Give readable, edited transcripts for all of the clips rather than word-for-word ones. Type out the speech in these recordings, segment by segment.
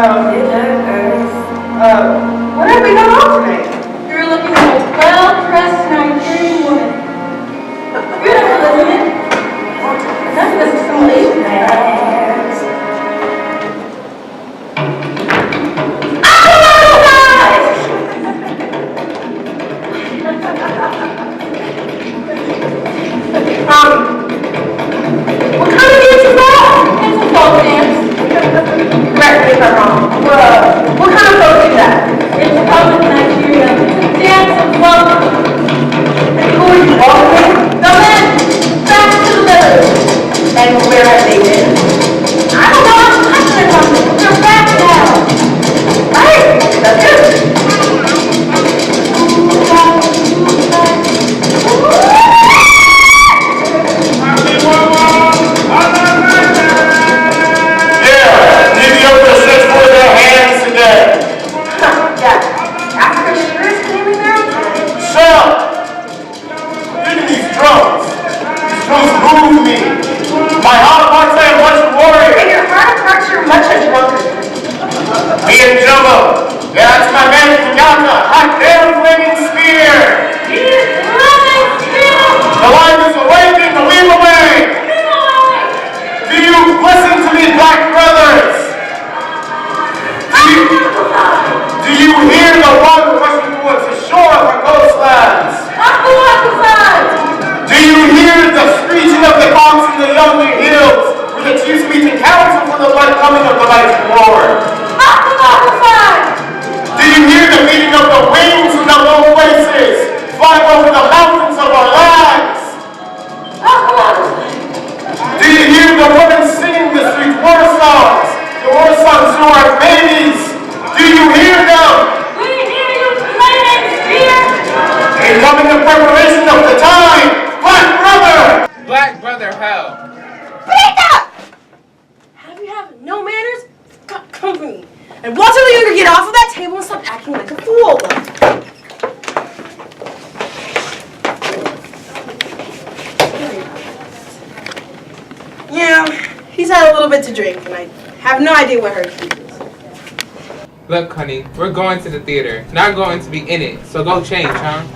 Oh, it does. Where have we gone off tonight? You're looking at a well-dressed Nigerian woman. Beautiful, isn't it? None of this is simulation, man. What kind of dance is that? It's a folk dance. Correct me if I'm wrong. What kind of folk is that? It's from Nigeria. It's a dance of love. And who are you walking with? The men, back to the village. And where have they been? I don't know, I'm touching something. They're back now. Right, that's good. My heart wants to have much warrior. And your heart parts are much a drunkard. Me and Jumbo. That's my man Beneatha. Hot damn flaming spear. The line is awakening to lead away. Do you listen to me, black brothers? Do you hear the water rushing towards the shore of our coastlands? Do you hear the screeching of the cocks in the yonder hills, where the chiefs meet in council for the blood coming of the mighty Lord? Do you hear the beating of the wings in the low places, flying over the mountains of our lands? Do you hear the women singing the street war songs, the war songs to our babies? Do you hear them? We hear you, flaming spear. In coming in preparation of the time, Black brother! Black brother, hell. Beneatha! Have you have no manners? Got company. And watch the younger get off of that table and stop acting like a fool. Yeah, he's had a little bit to drink, and I have no idea what hurt him. Look, honey, we're going to the theater. Not going to be in it, so go change, huh?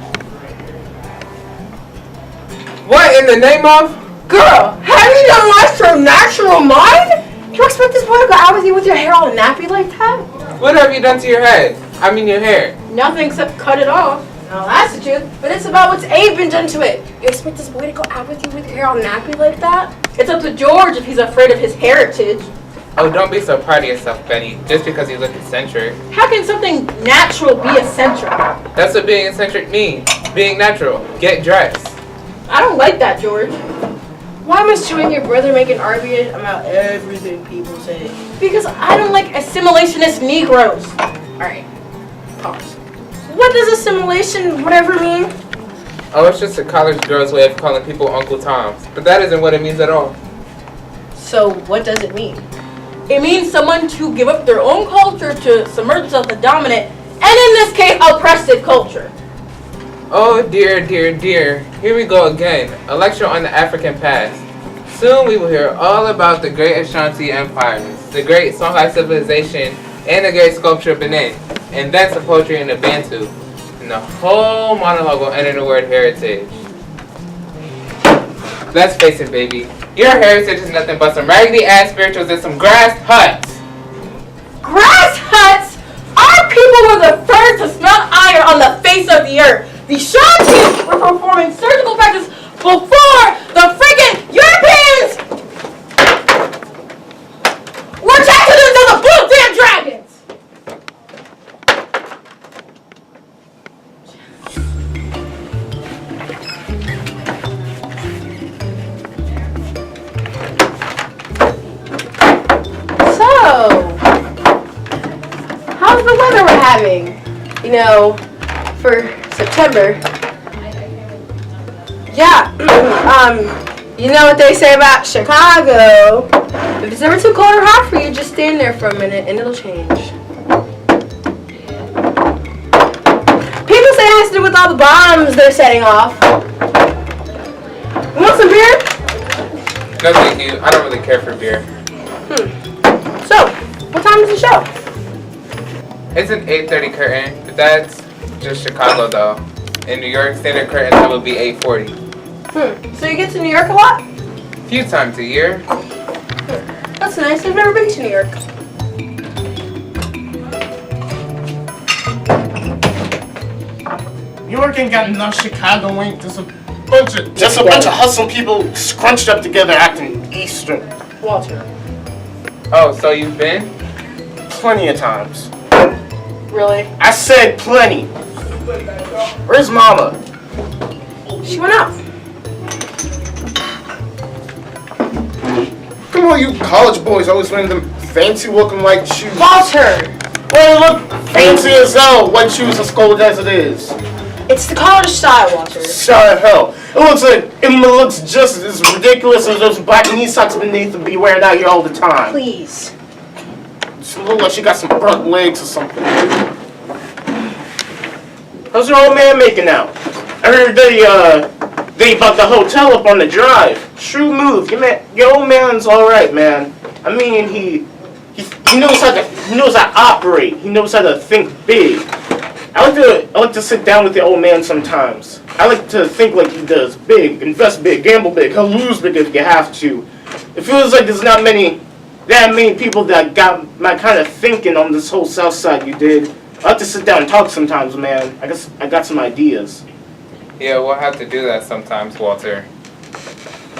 What in the name of? Girl, have you done lost your natural mind? You expect this boy to go out with you with your hair all nappy like that? What have you done to your head? I mean your hair. Nothing except cut it off. No, that's the truth. But it's about what's Abe been done to it. You expect this boy to go out with you with your hair all nappy like that? It's up to George if he's afraid of his heritage. Oh, don't be so proud of yourself, Benny, just because you look eccentric. How can something natural be eccentric? That's what being eccentric means. Being natural. Get dressed. I don't like that, George. Why must you and your brother make an argument about everything people say? Because I don't like assimilationist Negroes. Alright, pause. What does assimilation whatever mean? Oh, it's just a college girl's way of calling people Uncle Toms. But that isn't what it means at all. So what does it mean? It means someone to give up their own culture to submerge themselves in the dominant, and in this case, oppressive culture. Oh dear, dear, dear. Here we go again. A lecture on the African past. Soon we will hear all about the great Ashanti empires, the great Songhai civilization, and the great sculpture of Benin, and then some poetry in the Bantu. And the whole monologue will end in the word heritage. Let's face it, baby. Your heritage is nothing but some raggedy ass spirituals and some grass huts. Grass huts? Our people were the first to smelt iron on the face of the earth. The Shantis were performing surgical practice before the freaking Europeans were taxing into the blue damn dragons. So, how's the weather we're having? You know, for September. Yeah, you know what they say about Chicago. If it's ever too cold or hot for you, just stand there for a minute and it'll change. People say it has to do with all the bombs they're setting off. You want some beer? No thank you, I don't really care for beer. So, what time is the show? It's an 8:30 curtain, but that's just Chicago though. In New York, standard curtain time would be 8:40. So you get to New York a lot? A few times a year. That's nice. I've never been to New York. New York ain't got enough Chicago ain't. There's a bunch of hustle people scrunched up together acting Eastern. Walter. Oh, so you've been? Plenty of times. Really? I said plenty. Where's Mama? She went out. Come on, you college boys always wearing them fancy looking white shoes. Walter! Well, look fancy as hell, white shoes as cold as it is. It's the college style, Walter. Shut hell. It looks just as ridiculous as those black knee socks Beneatha be wearing out here all the time. Please. She look like she got some front legs or something. How's your old man making out? I heard they bought the hotel up on the drive. True move. Your old man's all right, man. I mean, he knows how to operate. He knows how to think big. I like to sit down with the old man sometimes. I like to think like he does. Big, invest big, gamble big. He'll lose big if you have to. It feels like there's not that many people that got my kind of thinking on this whole Southside you did. I like to sit down and talk sometimes, man. I guess I got some ideas. Yeah, we'll have to do that sometimes, Walter.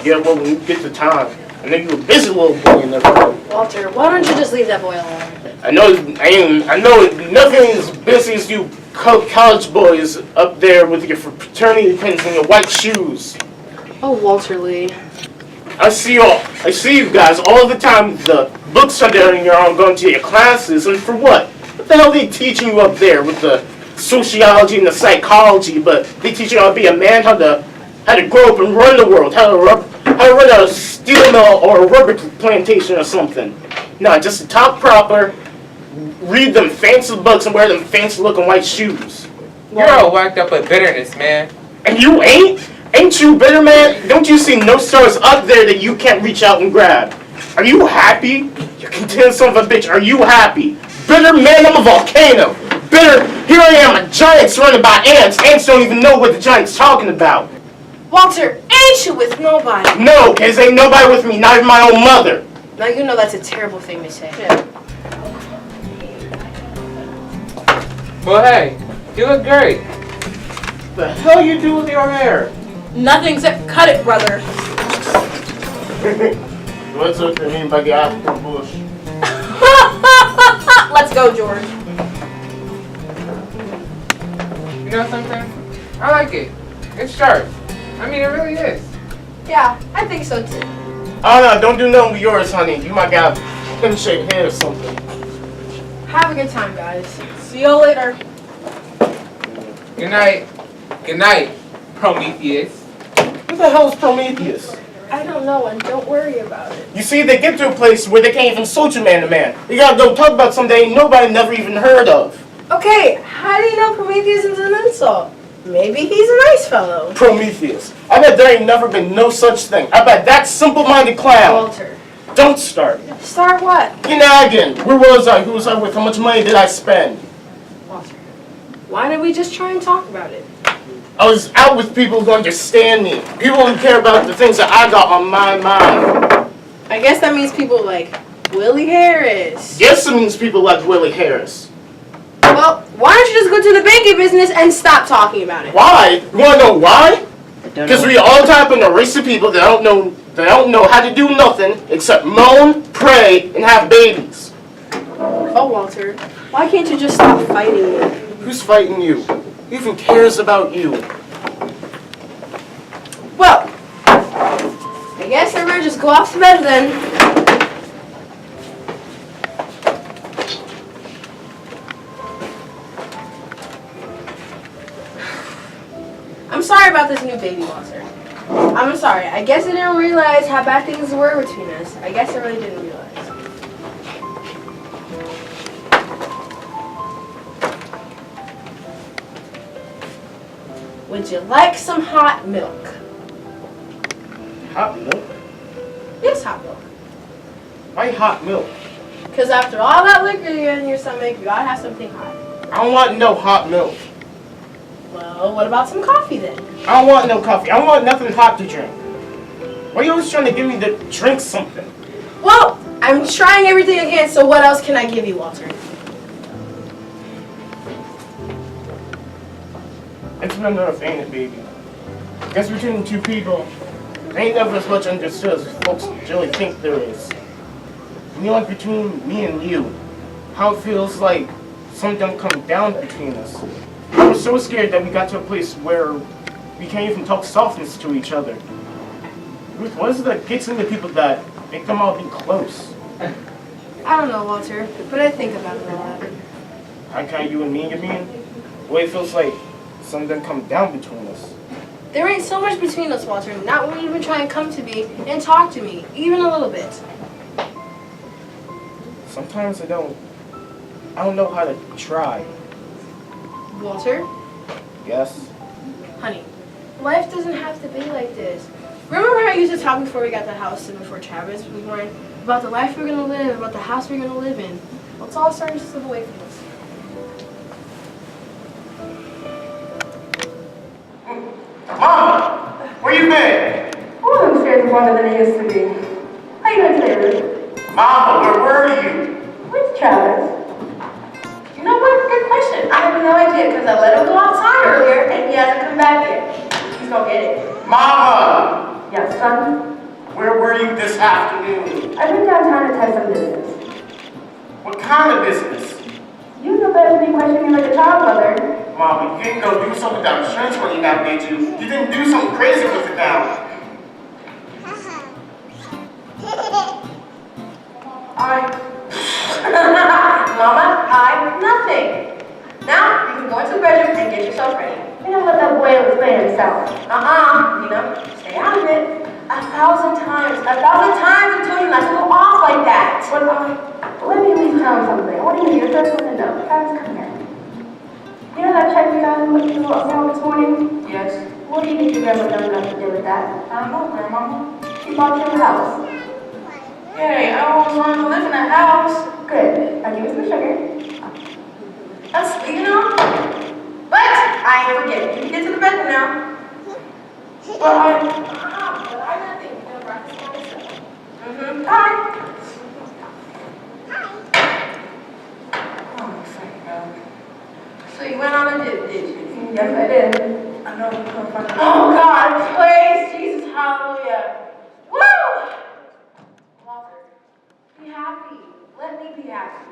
Yeah, well, when you get the time. I know you're a busy little boy and everything. Walter, why don't you just leave that boy alone? I know nothing as busy as you college boys up there with your fraternity pins and your white shoes. Oh, Walter Lee. I see you guys all the time. The books are there and you're all going to your classes, and for what? What the hell are they teaching you up there with the sociology and the psychology? But they teach you how to be a man, how to grow up and run the world, how to run a steel mill or a rubber plantation or something. No, just to talk proper, read them fancy books and wear them fancy looking white shoes. You're all whacked up with bitterness, man. And you ain't? Ain't you bitter, man? Don't you see no stars up there that you can't reach out and grab? Are you happy? You content son of a bitch, are you happy? Bitter, man, I'm a volcano. Bitter, here I am, a giant surrounded by ants. Ants don't even know what the giant's talking about. Walter, ain't you with nobody? No, cause ain't nobody with me, not even my own mother. Now you know that's a terrible thing to say. Well, hey, you look great. The hell you do with your hair? Nothing except cut it, brother. What's up to me by the African bush? Let's go, George. You know something? I like it. It's sharp. I mean, it really is. Yeah, I think so too. Oh no, don't do nothing with yours, honey. You might got pin-shaped hair or something. Have a good time, guys. See you later. Good night. Good night, Prometheus. Who the hell is Prometheus? I don't know, and don't worry about it. You see, they get to a place where they can't even insult you man to man. You gotta go talk about something nobody never even heard of. Okay, how do you know Prometheus is an insult? Maybe he's a nice fellow. Prometheus. I bet there ain't never been no such thing. I bet that simple-minded clown. Walter. Don't start. Start what? You nagging. Where was I? Who was I with? How much money did I spend? Walter. Why don't we just try and talk about it? I was out with people who understand me. People who care about the things that I got on my mind. I guess that means people like Willie Harris. Yes, it means people like Willie Harris. Well, why don't you just go to the banking business and stop talking about it? Why? You wanna know why? Because we all type in a race of people that don't know how to do nothing except moan, pray, and have babies. Oh, Walter, why can't you just stop fighting me? Who's fighting you? Who even cares about you? Well, I guess I better just go off to bed then. I'm sorry about this new baby, Walter. I'm sorry. I guess I didn't realize how bad things were between us. I guess I really didn't realize. Would you like some hot milk? Hot milk? Yes, hot milk. Why hot milk? Because after all that liquor you got in your stomach, you gotta have something hot. I don't want no hot milk. Well, what about some coffee then? I don't want no coffee. I don't want nothing hot to drink. Why are you always trying to get me to drink something? Well, I'm trying everything again, so what else can I give you, Walter? It's been enough, ain't it, baby? Guess between two people, there ain't never as much understood as folks really think there is. You know, like between me and you, how it feels like something come down between us. I was so scared that we got to a place where we can't even talk softness to each other. Ruth, what is it that gets into people that make them all be close? I don't know, Walter, but I think about it a lot. How can you and me, you mean? The way it feels like something come down between us. There ain't so much between us, Walter. Not when you even try and come to me and talk to me, even a little bit. Sometimes I don't know how to try. Walter? Yes? Honey, life doesn't have to be like this. Remember how I used to talk before we got the house and before Travis was born? About the life we're gonna live, about the house we're gonna live in. Well, it's all starting to slip away from us. Mama! Where you been? Oh, I'm sure it's longer than it used to be. How you doing today, Ruth? Mama, where were you? Where's Travis? You know what? Good question. I have no idea because I let him go outside earlier and he hasn't come back yet. He's gonna get it. Mama! Yes, son? Where were you this afternoon? I've been downtown to test some business. What kind of business? You know better than me questioning me like a child mother. Mama, you didn't go do something without insurance money now, did you? You didn't do something crazy with it now. Mama, nothing. Now, you can go into the bedroom and get yourself ready. You know what that boy was playing himself. Stay out of it. 1,000 times I told you not to go off like that. Well, let me at least tell him something. I want you to be the first one to know. Travis, come here. You know that check we got in the mail this morning? Yes. What do you think your grandma done got to do with that? I don't know, Grandmama. She bought you a house. Hey, I always wanted to live in a house. Good. I'll give you some sugar. That's sweet enough. But I ain't forgetting. You can get to the bedroom now. But I'm not thinking. I'm gonna practice by myself. Hi. Oh, thank God. So you went on a dip, did you? Yes, I did. I know you couldn't find it. Oh God, praise Jesus, hallelujah. Woo! Walter, be happy. Let me be happy.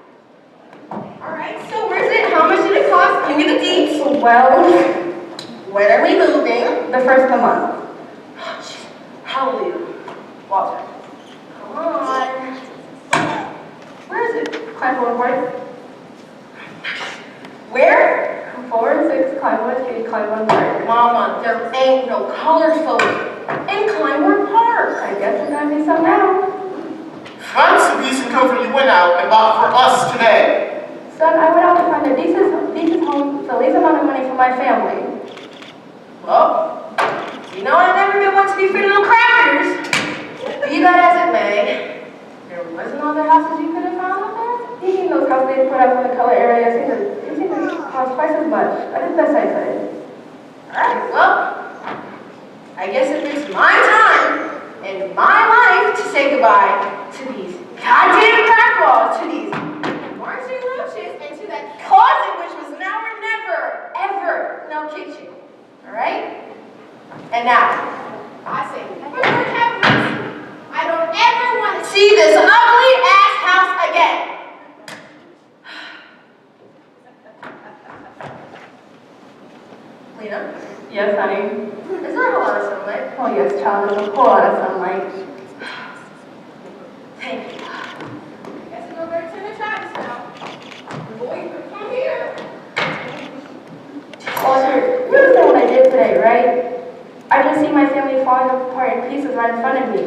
Alright, so where's it? How much did it cost? Give me the deets. Well, When are we moving? the first of the month. Hallelujah. Walter. Come on. Where is it? Climbwood Park. Where? 406 Climbwood Street, Climbwood Park. Mama, there ain't no colored folk in Climbwood Park. I guess there's gonna be some now. Find some decent comfort you went out and bought for us today. Son, I went out to find a decent home, the least amount of money for my family. Well, you know I've never been one to be feeding little crackers. Be that as it may, there wasn't other houses you could have found out there? Even those houses they put up in the color area seem to cost twice as much. I did the best I could. Alright, well, I guess if it's my time and my life to say goodbye to these goddamn crack walls, to these marching roaches, and to that closet which was now or never, ever no kitchen. Alright? And now, I say, for Lord have mercy, I don't ever want to see this ugly ass house again. Lena? Yes, honey. Is there a lot of sunlight? Oh, yes, child, there's a whole lot of sunlight. Thank you. Guess we go back to the tracks now. Boy, come here. Walter, you understand what I did today, right? I just see my family falling apart in pieces right in front of me.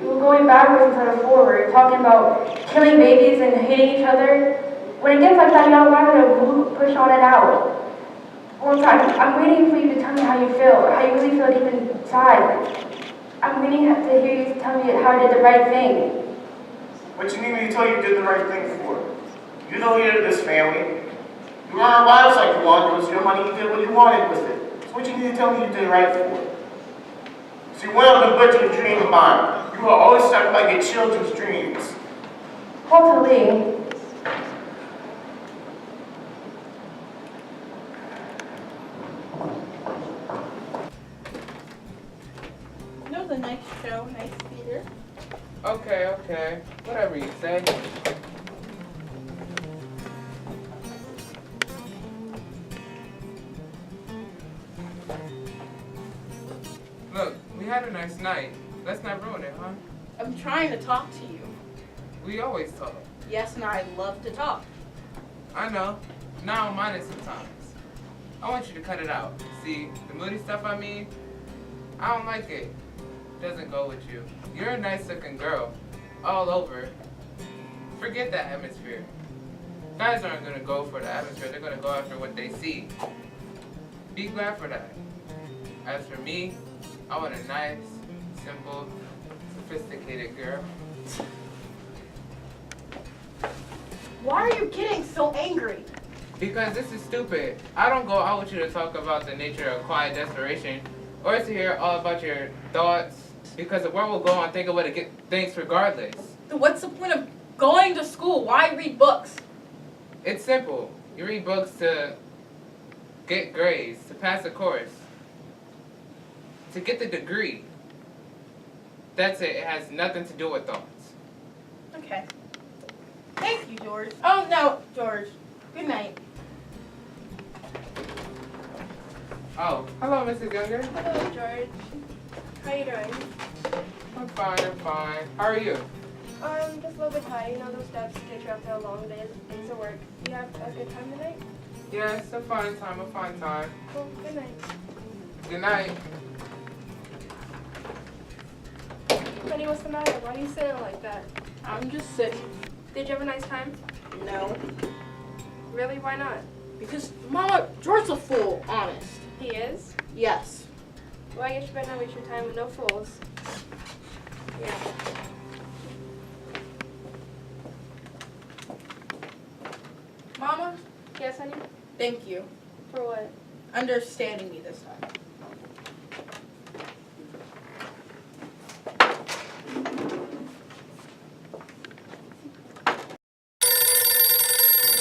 We were going backwards instead of forward, talking about killing babies and hating each other. When it gets like that, you gotta learn to push on it out. Well, I'm waiting for you to tell me how you feel, how you really feel deep inside. I'm waiting to hear you tell me how I did the right thing. What you need me to tell you did the right thing for? You're the leader of this family. You run our lives like you want. It was your money. You did what you wanted with it. So what you need to tell me you did right for? So you went up and built your dream of mine. You will always talk about your children's dreams. Hopefully. That was a nice show, nice theater. Okay. Whatever you say. Look, we had a nice night. Let's not ruin it, huh? I'm trying to talk to you. We always talk. Yes, and I love to talk. I know. Now I don't mind it sometimes. I want you to cut it out. See, the moody stuff I mean, I don't like it. Doesn't go with you. You're a nice looking girl. All over. Forget that atmosphere. Guys aren't gonna go for the atmosphere, they're gonna go after what they see. Be glad for that. As for me, I want a nice, simple, sophisticated girl. Why are you getting so angry? Because this is stupid. I don't go out with you to talk about the nature of quiet desperation or to hear all about your thoughts, because the world will go on thinking what it thinks regardless. Then what's the point of going to school? Why read books? It's simple. You read books to get grades, to pass a course, to get the degree. That's it. It has nothing to do with thoughts. Okay. Thank you, George. Oh, no, George. Good night. Oh, hello, Mrs. Younger. Hello, George. How you doing? I'm fine. How are you? Just a little bit tired. You know, those steps get you after a long days of work. You have a good time tonight? Yeah, it's a fine time. Well, good night. Good night. Honey, what's the matter? Why are you sitting like that? I'm just sitting. Did you have a nice time? No. Really? Why not? Because, Mama, George's a fool, honest. He is? Yes. Well, I guess you better not waste your time with no fools. Yeah. Mama, Yes, honey? thank you. For what? Understanding me this time.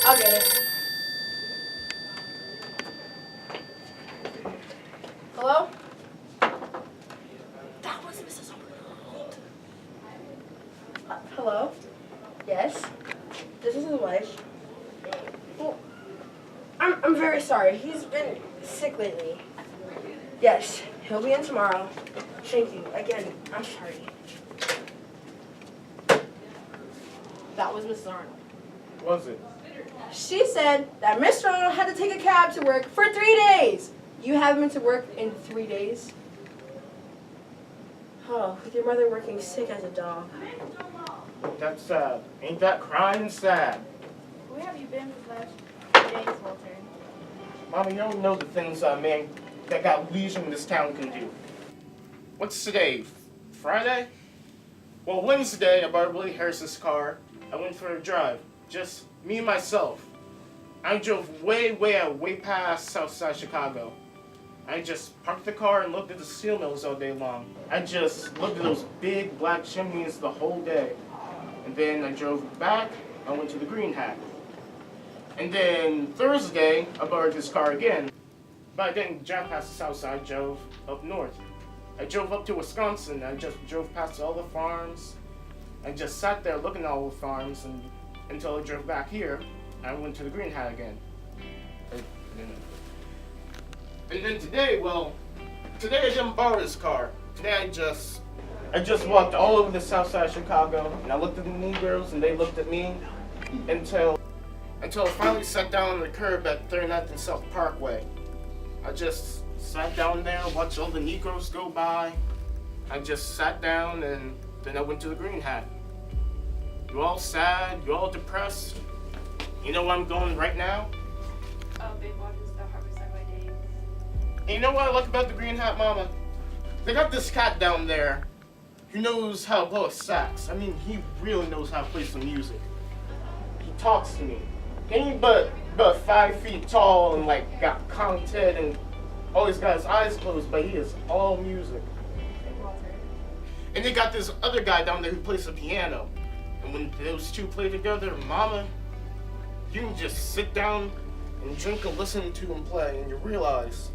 I'll get it. Hello? That was Mrs. Arnold. Hello? Yes? This is his wife. Well, I'm very sorry. He's been sick lately. Yes, he'll be in tomorrow. Thank you. Again, I'm sorry. That was Mrs. Arnold. Was it? She said that Mr. Arnold had to take a cab to work for 3 days. You haven't been to work in 3 days? Oh, with your mother working sick as a dog. That's sad. Ain't that crying sad? Where have you been for the last 3 days, Walter? Mama, you don't know the things a man that got leisure in this town can do. What's today? Friday? Well, Wednesday, I borrowed Willie Harris's car. I went for a drive. Just me and myself. I drove way past Southside Chicago. I just parked the car and looked at the steel mills all day long. I just looked at those big black chimneys the whole day. And then I drove back. I went to the Green Hat. And then Thursday, I borrowed his car again. But I didn't drive past the Southside, I drove up north. I drove up to Wisconsin. I just drove past all the farms. I just sat there looking at all the farms until I drove back here. I went to the Green Hat again. And then today, today I didn't borrow this car. Today I just walked all over the south side of Chicago, and I looked at the Negroes, and they looked at me, until I finally sat down on the curb at 39th and South Parkway. I just sat down there, watched all the Negroes go by. I just sat down, and then I went to the Green Hat. You all sad? You all depressed? You know where I'm going right now? Big watches the Harvest by Day. And you know what I like about the Green Hat, Mama? They got this cat down there. He knows how to blow a sax. I mean, he really knows how to play some music. He talks to me. He ain't but 5 feet tall and like got conked head and always got his eyes closed, but he is all music. And they got this other guy down there who plays the piano. And when those two play together, mama, you can just sit down and drink and listen to him play, and you realize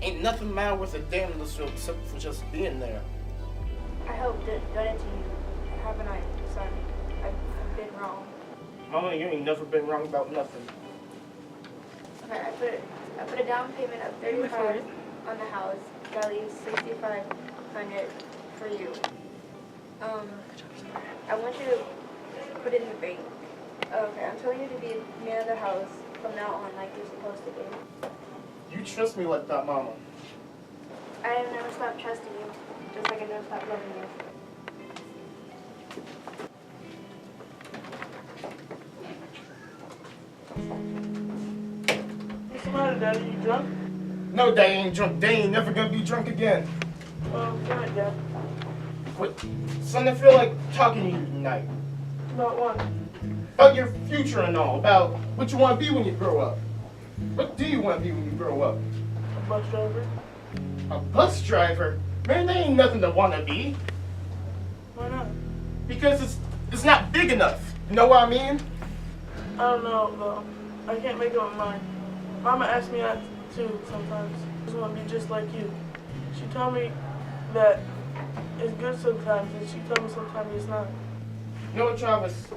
ain't nothing matter with a damn in this world except for just being there. I hope that done it to you. Haven't I, son? I've been wrong. Mama, you ain't never been wrong about nothing. Okay, I put a down payment of $35 on the house. That leaves $6,500 for you. I want you to put it in the bank. Okay, I'm telling you to be a man of the house from now on, like you're supposed to be. You trust me like that, Mama. I have never stopped trusting you, just like I never stopped loving you. What's the matter, Daddy? You drunk? No, Daddy ain't drunk. Daddy ain't never gonna be drunk again. Oh, good night, Dad. Wait, son, I feel like talking to you tonight. About what? About your future and all. About what you want to be when you grow up. What do you want to be when you grow up? A bus driver? A bus driver? Man, that ain't nothing to want to be. Why not? Because it's not big enough. You know what I mean? I don't know, though. I can't make up my mind. Mama asks me that too sometimes. I just want to be just like you. She told me that it's good sometimes, and she told me sometimes it's not. You know what, Travis?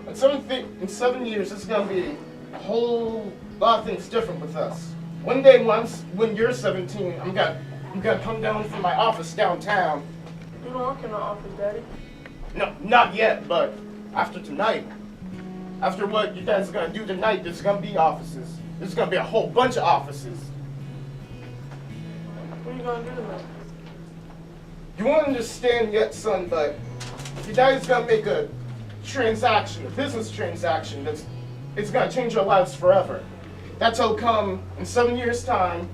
In 7 years, it's gonna be a whole lot of things different with us. One day, when you're 17, I'm gonna come down from my office downtown. You don't work in the office, Daddy. No, not yet, but after tonight, after what you guys are gonna do tonight, there's gonna be offices. There's gonna be a whole bunch of offices. What are you gonna do tonight? You won't understand yet, son, but your daddy's gonna make a transaction, a business transaction it's gonna change our lives forever. That'll come in 7 years' time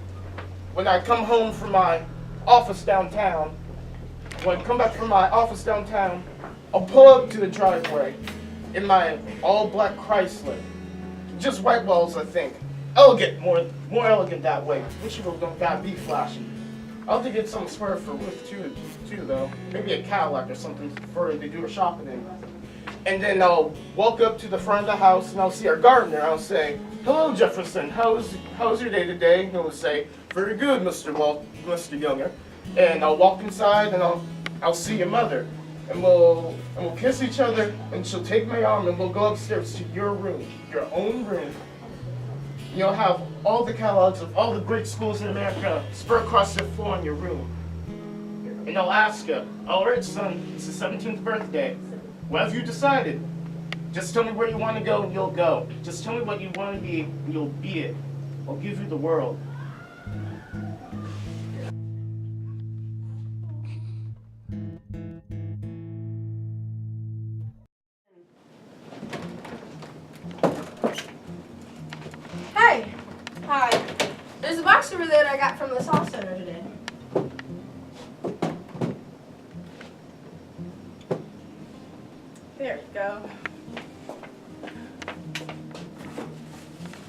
when I come home from my office downtown. When I come back from my office downtown, I'll pull up to the driveway in my all-black Chrysler. Just white walls, I think. Elegant, more elegant that way. Wish you don't gotta be flashy. I'll have to get some spare for Ruth too though. Maybe a Cadillac or something for her to do her shopping in. And then I'll walk up to the front of the house and I'll see our gardener. I'll say, "Hello, Jefferson. How's your day today?" He'll say, "Very good, Mr. Younger." And I'll walk inside and I'll see your mother, and we'll kiss each other, and she'll take my arm and we'll go upstairs to your room, your own room. You'll have all the catalogs of all the great schools in America spread across the floor in your room. And I'll ask you, "All right, son, it's the 17th birthday. What have you decided? Just tell me where you want to go and you'll go. Just tell me what you want to be and you'll be it. I'll give you the world." Hey! Hi. There's a box over there that I got from the South Center today. There we go.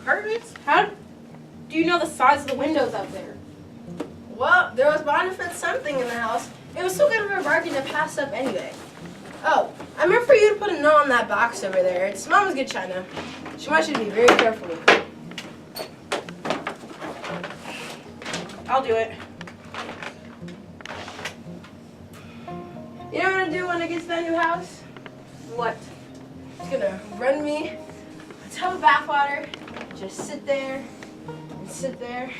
Apartments? How do you know the size of the windows out there? Well, there was bound to fit something in the house. It was so good of a bargain to pass up anyway. Oh, I meant for you to put a note on that box over there. It's Mama's good china. She wants you to be very careful with it. I'll do it. You know what I'm gonna do when I get to that new house? What? It's gonna run me a tub of bathwater, just sit there, and sit there,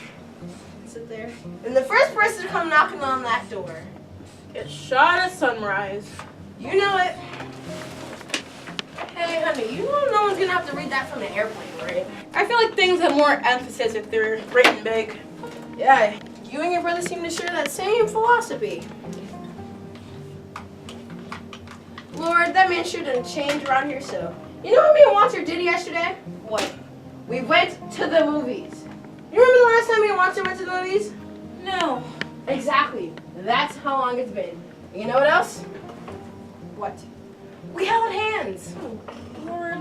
and sit there. And the first person to come knocking on that door, Get shot at sunrise. you know it. Hey, honey, you know no one's gonna have to read that from an airplane, right? I feel like things have more emphasis if they're written big. Yeah, you and your brother seem to share that same philosophy. Lord, that man sure done changed around here so. You know what me and Walter did yesterday? What? We went to the movies. You remember the last time me and Walter went to the movies? No. Exactly. That's how long it's been. You know what else? What? We held hands. Lord.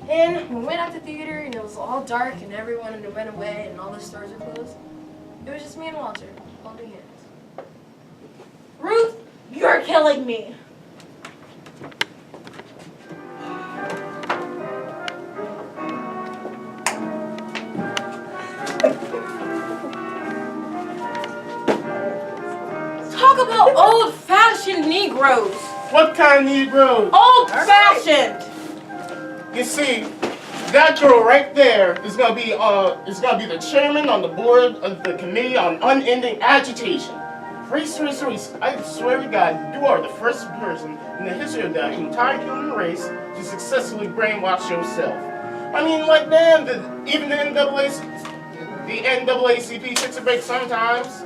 And we went out to theater and it was all dark and everyone went away and all the stores were closed. It was just me and Walter holding hands. Ruth, you're killing me. Talk about old-fashioned Negroes. What kind of Negro? Old-fashioned. You see, that girl right there is gonna be the chairman on the board of the committee on unending agitation. Race. I swear to God, you are the first person in the history of the entire human race to successfully brainwash yourself. I mean, like, damn, even the NAACP takes a break sometimes.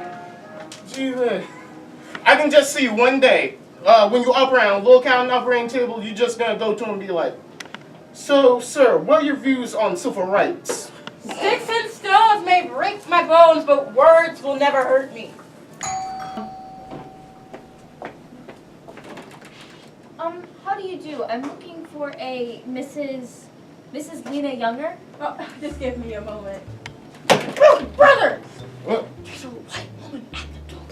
Gee, I can just see one day, when you up around, little counting operating table, you're just gonna go to him and be like, "So, sir, what are your views on civil rights?" Sticks and stones may break my bones, but words will never hurt me. How do you do? I'm looking for a Mrs. Lena Younger. Oh, just give me a moment. Oh, brother! What? There's a white woman at the door.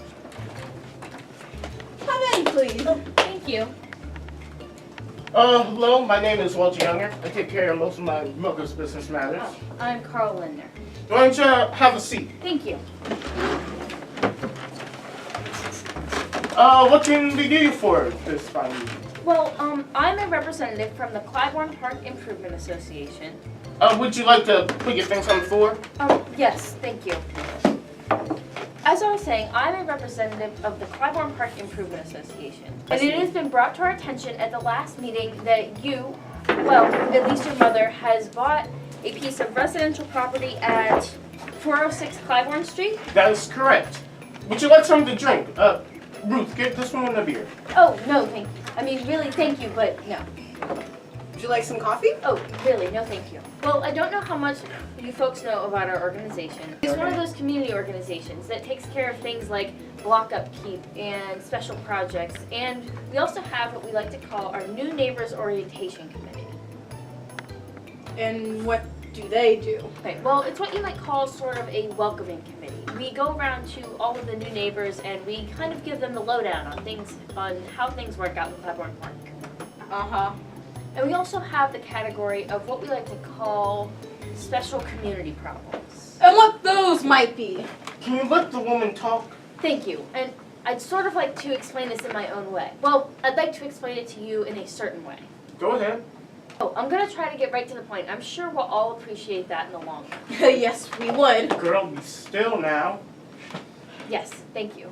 Come in, please. Oh, thank you. Hello, my name is Walter Younger. I take care of most of my mother's business matters. Oh, I'm Carl Linder. Why don't you have a seat? Thank you. What can we do you for this fine evening? Well, I'm a representative from the Clybourne Park Improvement Association. Would you like to put your things on the floor? Yes, thank you. As I was saying, I'm a representative of the Clybourne Park Improvement Association. And it has been brought to our attention at the last meeting that you, well, at least your mother, has bought a piece of residential property at 406 Clybourne Street. That is correct. Would you like something to drink? Ruth, get this woman a beer. Oh, no, thank you. I mean, really, thank you, but no. Would you like some coffee? Oh, really, no thank you. Well, I don't know how much you folks know about our organization. It's one of those community organizations that takes care of things like block upkeep and special projects, and we also have what we like to call our New Neighbors Orientation Committee. And what do they do? Okay, well, it's what you might call sort of a welcoming committee. We go around to all of the new neighbors and we kind of give them the lowdown on how things work out in Clybourne Park. Uh-huh. And we also have the category of what we like to call special community problems. And what those might be. Can you let the woman talk? Thank you. And I'd sort of like to explain this in my own way. Well, I'd like to explain it to you in a certain way. Go ahead. Oh, I'm going to try to get right to the point. I'm sure we'll all appreciate that in the long run. Yes, we would. Girl, be still now. Yes, thank you.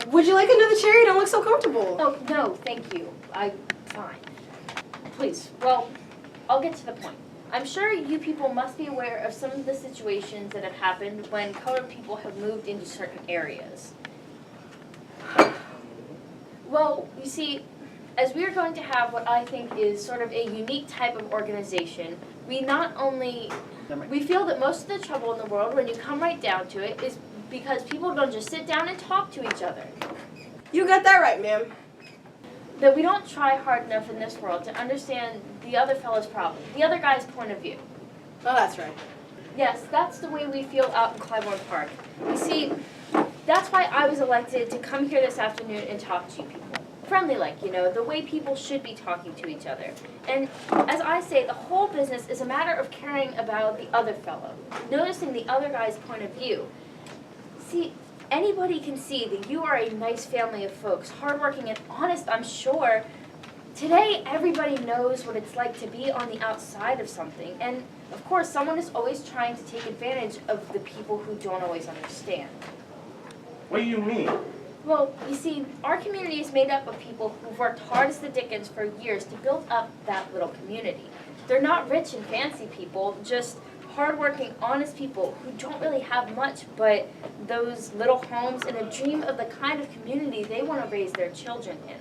Would you like another chair? You don't look so comfortable. Oh, no, thank you. I'm fine. Please, well, I'll get to the point. I'm sure you people must be aware of some of the situations that have happened when colored people have moved into certain areas. Well, you see, as we are going to have what I think is sort of a unique type of organization, we feel that most of the trouble in the world, when you come right down to it, is because people don't just sit down and talk to each other. You got that right, ma'am. That we don't try hard enough in this world to understand the other fellow's problem, the other guy's point of view. Oh, that's right. Yes, that's the way we feel out in Clybourne Park. You see, that's why I was elected to come here this afternoon and talk to you people. Friendly like, you know, the way people should be talking to each other. And as I say, the whole business is a matter of caring about the other fellow, noticing the other guy's point of view. See, anybody can see that you are a nice family of folks, hardworking and honest, I'm sure. Today, everybody knows what it's like to be on the outside of something. And, of course, someone is always trying to take advantage of the people who don't always understand. What do you mean? Well, you see, our community is made up of people who've worked hard as the dickens for years to build up that little community. They're not rich and fancy people, just hardworking, honest people who don't really have much but those little homes and a dream of the kind of community they want to raise their children in.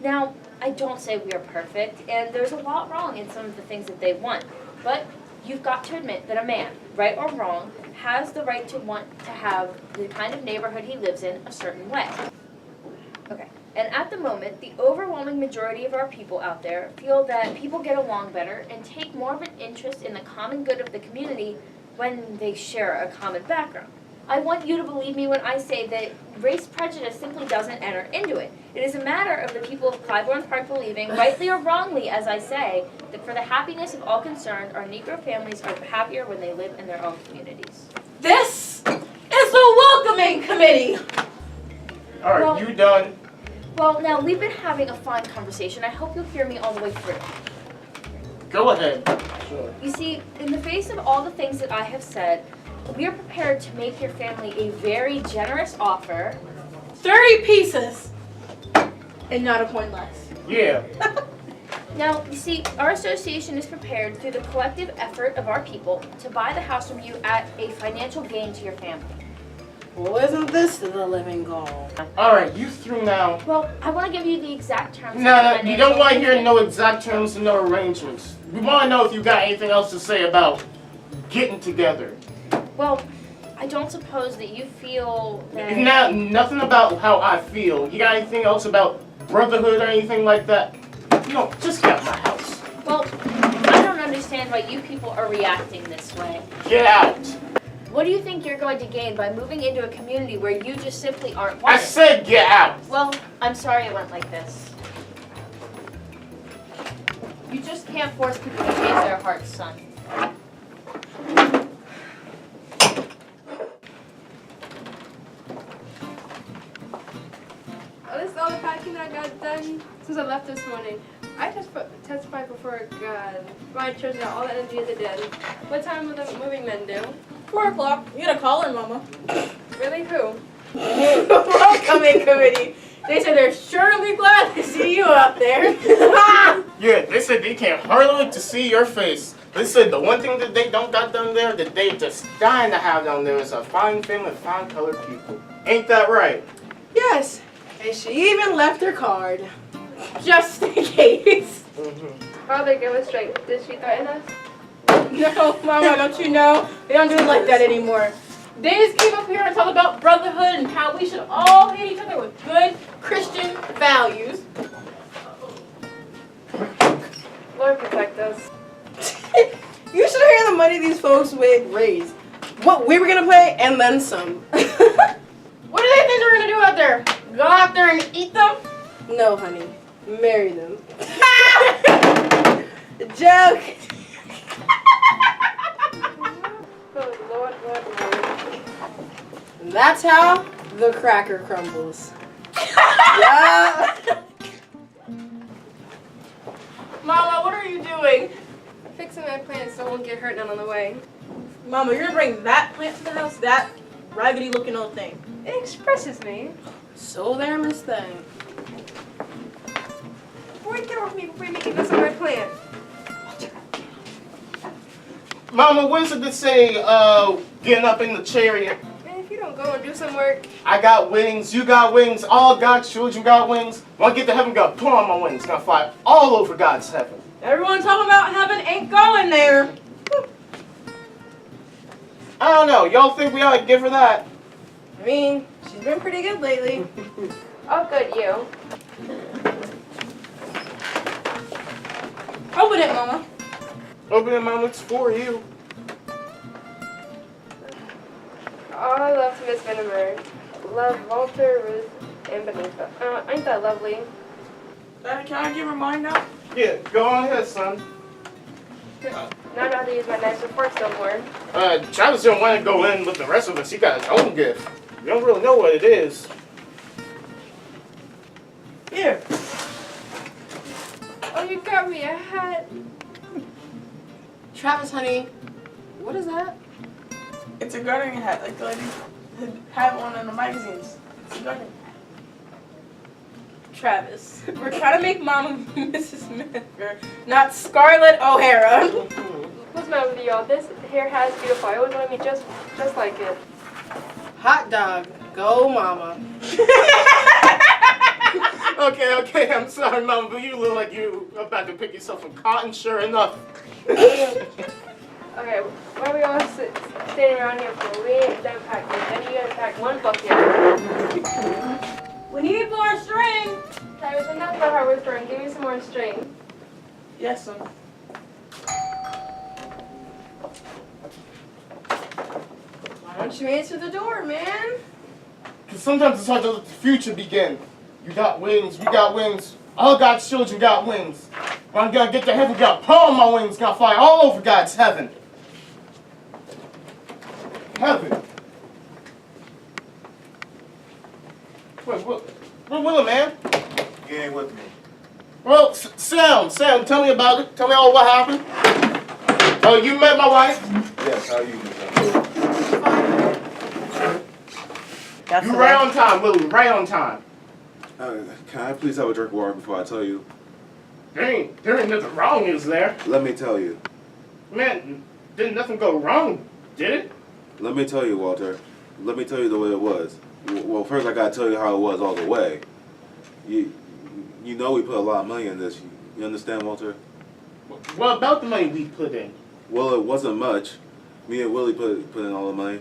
Now, I don't say we are perfect, and there's a lot wrong in some of the things that they want, but you've got to admit that a man, right or wrong, has the right to want to have the kind of neighborhood he lives in a certain way. And at the moment, the overwhelming majority of our people out there feel that people get along better and take more of an interest in the common good of the community when they share a common background. I want you to believe me when I say that race prejudice simply doesn't enter into it. It is a matter of the people of Clybourne Park believing, rightly or wrongly, as I say, that for the happiness of all concerned, our Negro families are happier when they live in their own communities. This is the welcoming committee. All right, Well- you done? Well, now, we've been having a fine conversation. I hope you'll hear me all the way through. Go ahead. Sure. You see, in the face of all the things that I have said, we are prepared to make your family a very generous offer. 30 pieces. And not a point less. Yeah. Now, you see, our association is prepared through the collective effort of our people to buy the house from you at a financial gain to your family. Well, isn't this the living goal? All right, you through now. Well, I want to give you the exact terms. No, of the you don't financial want to hear arrangement. no exact terms and no arrangements. We want to know if you got anything else to say about getting together. Well, I don't suppose that you feel that... Now, nothing about how I feel. You got anything else about brotherhood or anything like that? No, just get out of my house. Well, I don't understand why you people are reacting this way. Get out. What do you think you're going to gain by moving into a community where you just simply aren't I wanted? said get out. Well, I'm sorry it went like this. You just can't force people to change their hearts, son. Oh, this is all the packing I got done since I left this morning. I testified before God. My church got all the energy of the dead. What time will the moving men do? 4 o'clock. You gotta call her, Mama. Really? Who? Welcoming committee. They said they're surely glad to see you out there. Yeah, they said they can't hardly wait to see your face. They said the one thing that they don't got down there that they just dying to have down there is a fine family of fine colored people. Ain't that right? Yes. And she even left her card. Just in case. Father, give us straight. Did she threaten us? No, Mama, don't you know? They don't do it like that anymore. They just came up here and talk about brotherhood and how we should all hate each other with good Christian values. Lord protect us. You should hear the money these folks would raise. What we were gonna pay and then some. What do they think they're gonna do out there? Go out there and eat them? No, honey. Marry them. Joke. Oh, Lord, Lord, Lord. And that's how the cracker crumbles. Yeah. Mama, what are you doing? Fixing my plants so I won't get hurt none on the way. Mama, you're gonna bring that plant to the house? That raggedy looking old thing. It expresses me. So there, Miss Thing. Boy, get off me before you make it mess up my plant. Mama, what does it say, getting up in the chariot? Man, if you don't go and do some work, I got wings, you got wings, all God's children got wings. When I get to heaven, gotta put on my wings, gonna fly all over God's heaven. Everyone talking about heaven ain't going there. I don't know, y'all think we ought to give her that? I mean, she's been pretty good lately. oh, good, you. Open it, Mama. Open it, Mama, it's for you. All I love to Miss Venimer. Love Walter, Ruth, and Beneatha. Ain't that lovely? Daddy, can I give her mine now? Yeah, go on ahead, son. Now I know how to use my knives and forks no more. Travis don't want to go in with the rest of us. He got his own gift. You don't really know what it is. Here. Oh, you got me a hat. Travis, honey. What is that? It's a gardening hat, like the lady had one in the magazines. It's a gardening hat. Travis. We're trying to make Mama Mrs. Smither, not Scarlett O'Hara. What's the matter with y'all? This hair hat is beautiful. I always wanted to be just like it. Hot dog. Go, Mama. Okay, I'm sorry, Mama, but you look like you about to pick yourself some cotton, sure enough. Okay, why are we all standing around here for? We ain't done packing. Then you gotta pack one bucket. We need more string. Tyrus, we're not for hardwood fern. Give me some more string. Yes, sir. Why don't you answer the door, man? Because sometimes it's hard to let the future begin. You got wings, we got wings. All God's children got wings. When I'm gonna get to heaven, got power on my wings, gonna fly all over God's heaven. Heaven. Wait, where Willa, man? You ain't with me. Well, Sam, tell me about it. Tell me all what happened. Oh, you met my wife? Yes, how you doing? You right on time, Willie, right on time. Can I please have a drink of water before I tell you? There ain't nothing wrong, is there? Let me tell you. Man, didn't nothing go wrong, did it? Let me tell you, Walter. Let me tell you the way it was. Well, first I gotta tell you how it was all the way. You know we put a lot of money in this. You understand, Walter? What about the money we put in? Well, it wasn't much. Me and Willie put in all the money.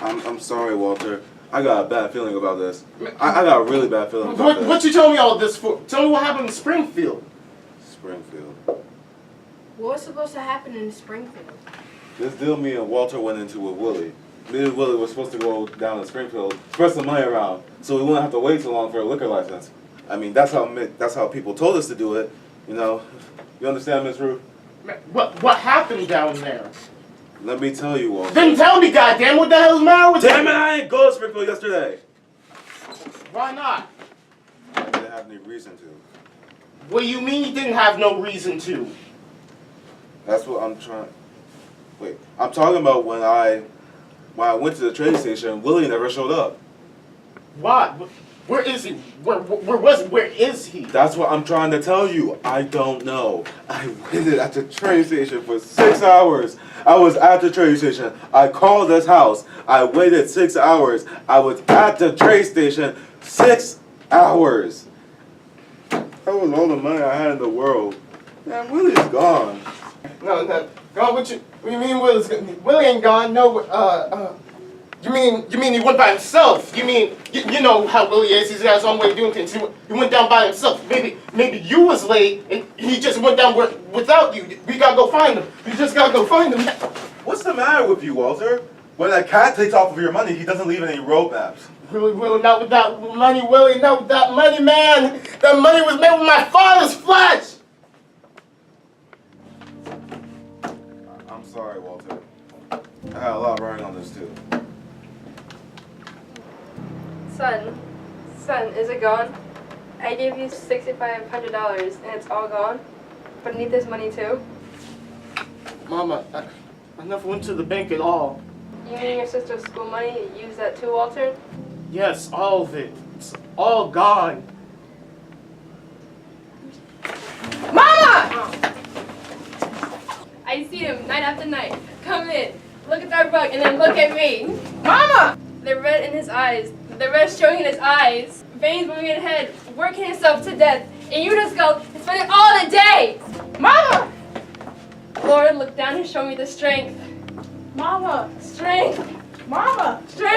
I'm sorry, Walter. I got a bad feeling about this. I got a really bad feeling about this. What you telling me all this for? Tell me what happened in Springfield. Springfield. What was supposed to happen in Springfield? This deal me and Walter went into with Willie. Me and Willie were supposed to go down to Springfield, spread some money around, so we wouldn't have to wait so long for a liquor license. I mean, that's how people told us to do it. You know, you understand, Miss Ruth? What happened down there? Let me tell you, Walter. Then tell me, goddamn, what the hell's the matter with Damn it! I ain't go to Springfield yesterday. Why not? I didn't have any reason to. What do you mean you didn't have no reason to? That's what I'm trying. Wait, I'm talking about when I went to the train station. Willie never showed up. Why? Where is he? Where is he? That's what I'm trying to tell you. I don't know. I waited at the train station for 6 hours. I was at the train station. I called this house. I waited 6 hours. I was at the train station 6 hours. That was all the money I had in the world. Man, Willie's gone. No. What you mean Willie ain't gone? No, You mean he went by himself? You mean, you know how Willie is, he's got his own way of doing things. He went down by himself. Maybe you was late and he just went down without you. We gotta go find him. We just gotta go find him. What's the matter with you, Walter? When a cat takes off of your money, he doesn't leave any road maps. Willie, not with that money, Willie, not with that money, man. That money was made with my father's flesh. I'm sorry, Walter. I had a lot riding on this too. Son, is it gone? I gave you $6,500 and it's all gone. Beneatha's money too. Mama, I never went to the bank at all. You mean your sister's school money? You used that too, Walter? Yes, all of it. It's all gone. Mama! I see him night after night. Come in, look at that rug, and then look at me. Mama! The red in his eyes, the red showing in his eyes, veins moving in his head, working himself to death, and you just go and spend it all the day. Mama! Lord, look down and show me the strength. Mama! Strength! Mama! Strength!